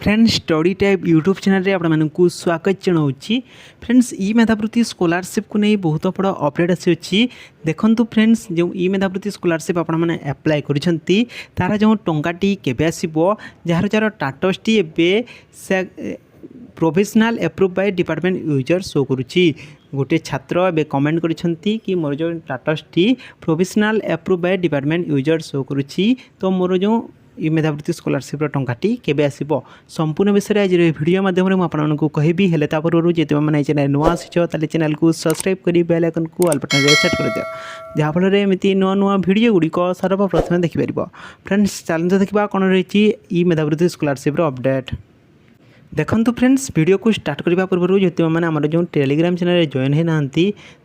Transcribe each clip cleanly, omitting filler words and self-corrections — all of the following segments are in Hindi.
Friends study type YouTube channel आपको स्वागत जनाऊँगी। फ्रेंड्स ई मेधावृत्ति स्कॉलरशिप को नहीं बहुत बड़ा अपडेट आसी देखु फ्रेंड्स जो ई मेधावृत्ति स्कॉलरशिप आपने अप्लाई करिसेंती तार जो टंकाटी केबे आसीबो जार जार स्टेटस टी एबे professional approve by department user show करुच्ची। गोटे छात्र ए कमेंट करिसेंती कि मोर जो स्टेटस टी professional approve by department user show करुच्ची। तो मोर जो ई मेधावृत्ति स्कॉलरशिप टंकाटी केबे आसीबो संपूर्ण विषय आज वीडियो माध्यम आपको कहबी हेले तापूर्व जो मैंने चैनल नुआ आसीछ ताले चैनल को सब्सक्राइब करी बेल आइकन को ऑल बटन रे सेट कर दियो जहाँफल एमती नुआ नुआ वीडियो गुड़िक सर्वप्रथम देखिपर। फ्रेंड्स चलते देखा कौन रही ई मेधावृत्ति स्कॉलरशिप अपडेट। देखो फ्रेंड्स वीडियो को स्टार्ट करने पूर्व जो मैंने आम जो टेलीग्राम चैनल जॉइन होना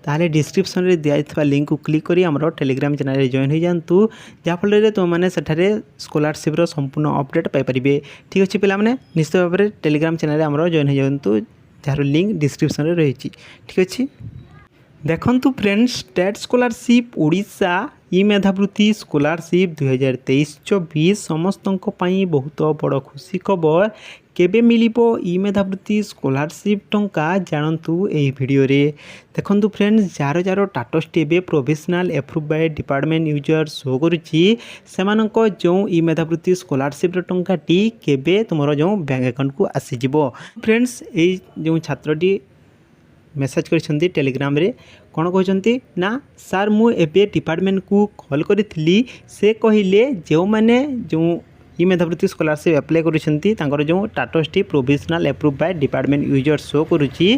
ताले डिस्क्रिप्शन में दिखाई लिंक को क्लिक करी आम टेलीग्राम चैनल जॉइन हो जातु जहाँफल तुम मैंने सेठारे स्कॉलरशिप संपूर्ण अपडेट पाइपर। ठीक अच्छे पे निश्चित भाव में टेलीग्राम चैनल आम जॉइन हो जातु जार लिंक डिस्क्रिप्शन में रही। ठीक अच्छे देखु फ्रेंड्स स्टेट स्कॉलरशिप ओडिशा ई मेधावृत्ति स्कॉलरशिप 2023-24 समस्त बहुत बड़ खुशी खबर केबे मिलिबो ई मेधावृत्ति स्कॉलरशिप टंका जानतु एही वीडियो रे। देखंतु फ्रेंड्स जार जार स्टेटस टेबे professional approve by department user show करुच्ची सेमानक जो ई मेधावृत्ति स्कॉलरशिप टंकाटी केबे तुमर जो बैंक अकाउंट को आसी जिवो। फ्रेंड्स ए जो छात्रटी मेसेज कर टेलीग्राम रे कौन कहते ना सार मु एबे डिपार्टमेंट को कॉल करी से कहले जो मैंने जो ई मेधावृत्ति स्कॉलरशिप अप्लाई करुछंती तांकर जो स्टेटस टी professional approve by department user show करुच्ची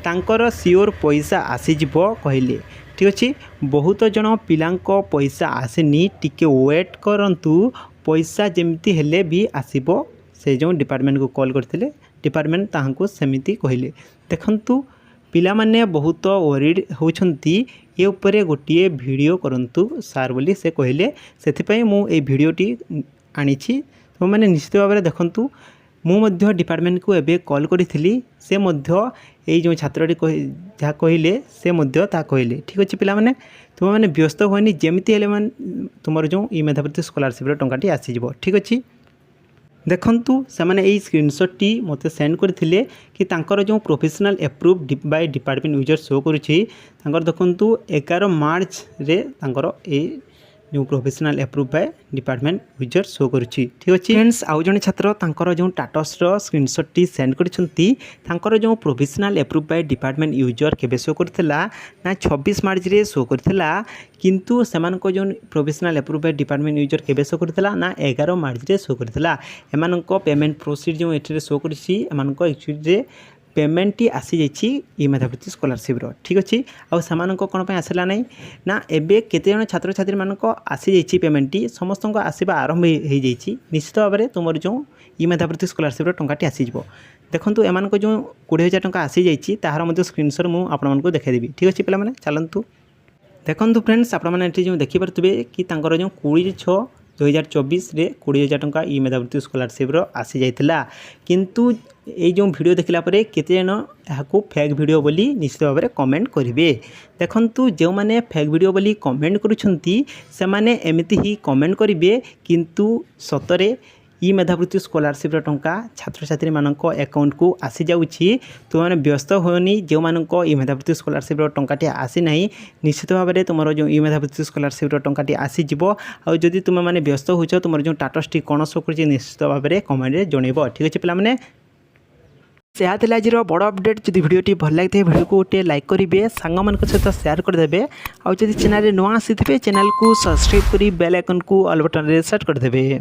तांकर सियोर पैसा आसी जिवो कहले। ठीक अच्छे बहुत जन पिलांक पैसा आसेनी टिके वेट करंतु पैसा जेमती हेले भी आसीबो से जो डिपार्टमेंट को कॉल करथिले डिपार्टमेंट ताहांको सेमिति कहले। देखंतु पिला माने बहुत वरीड होछंती ए उपरे गोटे वीडियो करंतु सार बोली से कहले सेथिपई मु ए वीडियोटी आनिछि। तो मैंने निश्चित भाव में देखंतु मु मध्य डिपार्टमेंट को एबे कॉल करी से मध्य ए जो छात्रटी जहाँ कहले से मध्य ता कहले। ठीक अच्छे पिला माने तुम मैंने व्यस्त होनी जेमती हेले मान तुमर जो ई मेधावृत्ति स्कॉलरशिप टंकाटी आसी जिवो। ठीक अच्छे देखंतु से मैंने यही स्क्रीनशॉट टी मते सेंड करथिले कि तांकर जो professional approve by department user show करुछि तांकर देखंतु 11 मार्च रे तांकर ए जो professional approve by department user show करुछि। ठीक अच्छे फ्रेंड्स आउ जने छात्र तांकर जो स्टेटस रो स्क्रीनशॉट टी सेंड करछंती तांकर जो professional approve by department user केबे शो करथिला ना 26 मार्च रे शो करथिला किंतु सेमानको जो professional approve by department user केबे शो करथिला ना 11 मार्च रे शो करथिला। एमानको पेमेंट प्रोसीड जो एठरे शो करछि एमानको एक्चुअली रे पेमेंट टी आसी जाइछि ई मेधावृत्ति स्कॉलरशिप रो। ठीक अच्छे आउ सेमानको कोन पे आसला नै ना एबे केते जण छात्र छात्री मानको आसी जाइछि पेमेंट टी समस्त को आसीबा आरंभ हो जाइछि। निश्चित भाव में तुमर जो ई मेधावृत्ति स्कॉलरशिप रो टंकाटी आसी जिवो। देखंतु एमानको जो 20,000 टंका आसी जाइछि ताहार मध्ये स्क्रीनशॉट मु आपण मानको देखाइ देबी। ठीक अच्छे पिला माने चलंतु देखंतु फ्रेंड्स आपण माने एठी जो देखि परतबे कि तांकर जो 26/6/2024 रे 20,000 टंका ई मेधावृत्ति स्कॉलरशिप रो आसी जाइतिला किंतु ये जो वीडियो देखला परे केते जन याको फेक वीडियो बोली निश्चित भाव में कमेंट करेंगे। देखंतु जो माने फेक वीडियो बोली कमेंट करुछंती से माने एमिति ही कमेंट करेंगे किंतु सतरे ई मेधावृत्ति स्कॉलरशिप टंका छात्र छात्री मानक अकाउंट को आसी जाउछि। तो माने व्यस्त होनी जो मानक ई मेधावृत्ति स्कॉलरशिप टंकाटी आसी नाही निश्चित भाव में तुम जो ई मेधावृत्ति स्कॉलरशिप टंकाटी आसी जिवो। आ जदि तुम माने व्यस्त होछ तुम जो स्टेटस टी कोन शो करछि निश्चित भाव में कमेंट रे जणैबो। ठीक अछि पिला माने से आज बड़ अपडेट जब वीडियो भल लगी है वीडियो को गोटे लाइक करेंगे सांग मान सहित शेयर करदे और जब चैनल नुआ आसी चैनल को सब्सक्राइब कर बेल आइकन को ऑल बटन रे सेट करदे।